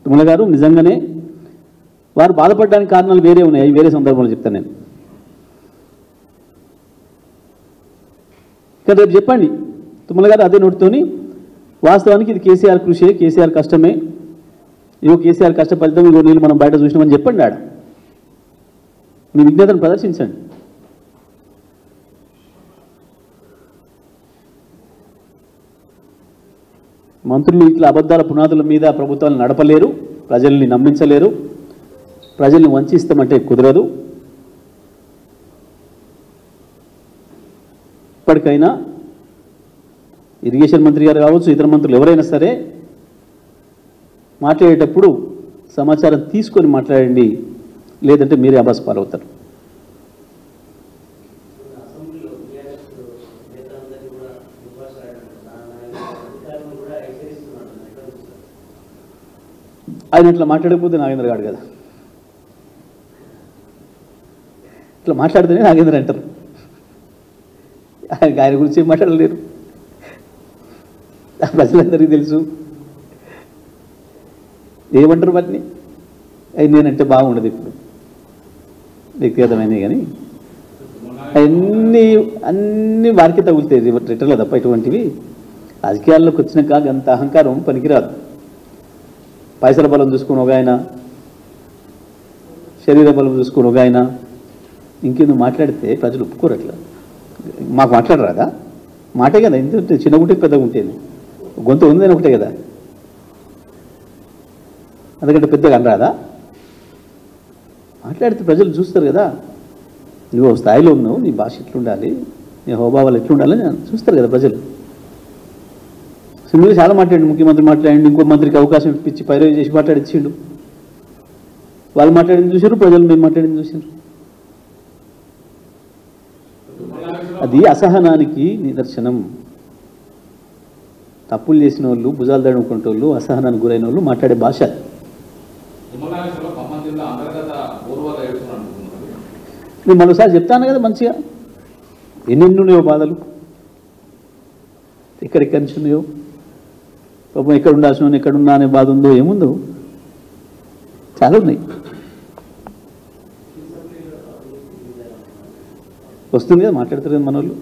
తుమ్మల గారు నిజంగానే వారు బాధపడడానికి కారణాలు వేరే ఉన్నాయి, వేరే సందర్భంలో చెప్తాను నేను. కానీ రేపు చెప్పండి తుమ్మల గారు అదే నోటితోని వాస్తవానికి ఇది కేసీఆర్ కృషి, కేసీఆర్ కష్టమే, ఇవో కేసీఆర్ కష్ట ఫలితం, ఇగో నీళ్ళు మనం బయట చూసినామని చెప్పండి. ఆడ మీ విజ్ఞతను ప్రదర్శించండి. మంత్రులు ఇట్లా అబద్ధాల పునాదుల మీద ప్రభుత్వాలు నడపలేరు, ప్రజల్ని నమ్మించలేరు, ప్రజల్ని వంచిస్తామంటే కుదరదు. ఇప్పటికైనా ఇరిగేషన్ మంత్రి గారు కావచ్చు, ఇతర మంత్రులు ఎవరైనా సరే మాట్లాడేటప్పుడు సమాచారం తీసుకొని మాట్లాడండి, లేదంటే మీరే అబాస్ పాలవుతారు. ఆయన ఇట్లా మాట్లాడకపోతే నాగేంద్ర గాడు కదా, ఇట్లా మాట్లాడితేనే నాగేంద్ర అంటారు. ఆయన గురించి ఏం మాట్లాడలేరు, ప్రజలందరికీ తెలుసు. ఏమంటారు వాటిని? అవి నేనంటే బాగుండదు ఇప్పుడు వ్యక్తిగతమైనవి, కానీ అన్నీ వారికి తగులుతాయి రిటర్లో తప్ప. ఇటువంటివి రాజకీయాల్లోకి వచ్చినాక అంత అహంకారం పనికిరాదు. పైసల బలం చూసుకుని ఒక ఆయన, శరీర బలం చూసుకుని ఒక ఆయన, ఇంకేందుకు మాట్లాడితే ప్రజలు ఒప్పుకోరు. అట్లా మాకు మాట్లాడరాదా? మాటే కదా, ఎందుకంటే చిన్న గుంటే పెద్దగా ఉంటేది, గొంతు ఉందని ఒకటే కదా, అందుకంటే పెద్దగా అనరాదా? మాట్లాడితే ప్రజలు చూస్తారు కదా, నువ్వు స్థాయిలో ఉన్నావు, నీ భాష ఎట్లుండాలి, నీ హోభావాలు ఎట్లుండాలని చూస్తారు కదా ప్రజలు. సింగిల్ చాలా మాట్లాడండి, ముఖ్యమంత్రి మాట్లాడండి, ఇంకో మంత్రికి అవకాశం ఇప్పించి పైరవి చేసి మాట్లాడిచ్చిండు. వాళ్ళు మాట్లాడింది చూసారు, ప్రజలు మేము మాట్లాడింది చూసారు. అది అసహనానికి నిదర్శనం. తప్పులు చేసిన వాళ్ళు, భుజాలు దడుకునే వాళ్ళు, అసహనానికి గురైన వాళ్ళు మాట్లాడే భాష. నేను మరోసారి చెప్తాను కదా, మంచిగా ఎన్నెన్ని ఉన్నాయో బాధలు, ఎక్కడెక్కడి నుంచి ఉన్నాయో, పాపం ఎక్కడ ఉండాల్సిన ఎక్కడున్నా అనే బాధ ఉందో ఏముందో చాలా ఉన్నాయి. వస్తుంది కదా, మాట్లాడతారు కదా మన వాళ్ళు.